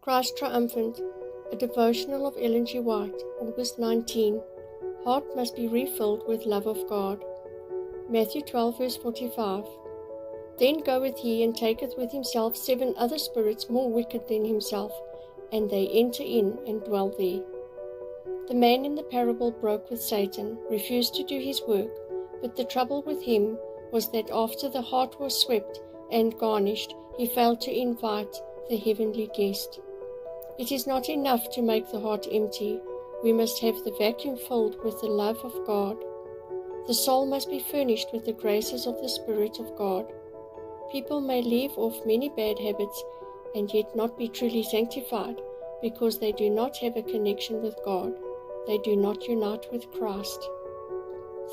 Christ Triumphant, a devotional of Ellen G. White, August 19. Heart must be refilled with love of God. Matthew 12, verse 45. Then goeth he and taketh with himself 7 other spirits more wicked than himself, and they enter in and dwell there. The man in the parable broke with Satan, refused to do his work, but the trouble with him was that after the heart was swept and garnished, he failed to invite the heavenly guest. It is not enough to make the heart empty. We must have the vacuum filled with the love of God. The soul must be furnished with the graces of the Spirit of God. People may leave off many bad habits and yet not be truly sanctified because they do not have a connection with God. They do not unite with Christ.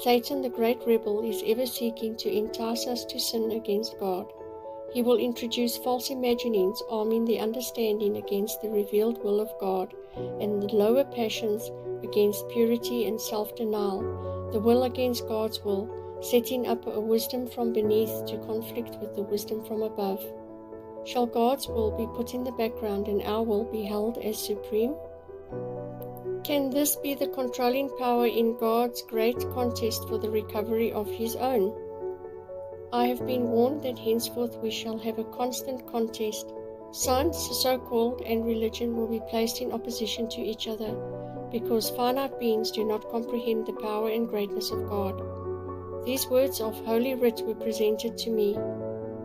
Satan, the great rebel, is ever seeking to entice us to sin against God. He will introduce false imaginings, arming the understanding against the revealed will of God, and the lower passions against purity and self-denial, the will against God's will, setting up a wisdom from beneath to conflict with the wisdom from above. Shall God's will be put in the background and our will be held as supreme? Can this be the controlling power in God's great contest for the recovery of His own? I have been warned that henceforth we shall have a constant contest. Science, so-called, and religion will be placed in opposition to each other, because finite beings do not comprehend the power and greatness of God. These words of Holy Writ were presented to me.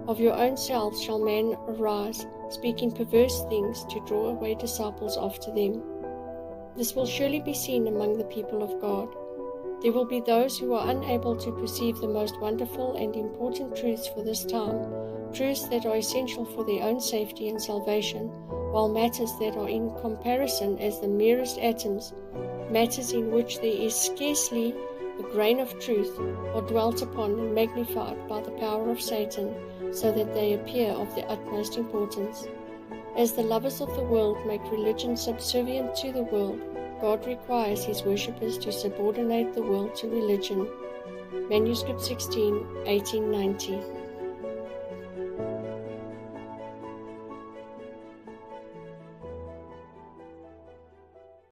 Of your own selves shall man arise, speaking perverse things to draw away disciples after them. This will surely be seen among the people of God. There will be those who are unable to perceive the most wonderful and important truths for this time, truths that are essential for their own safety and salvation, while matters that are in comparison as the merest atoms, matters in which there is scarcely a grain of truth, are dwelt upon and magnified by the power of Satan, so that they appear of the utmost importance. As the lovers of the world make religion subservient to the world, God requires His worshippers to subordinate the world to religion. Manuscript 16, 1890.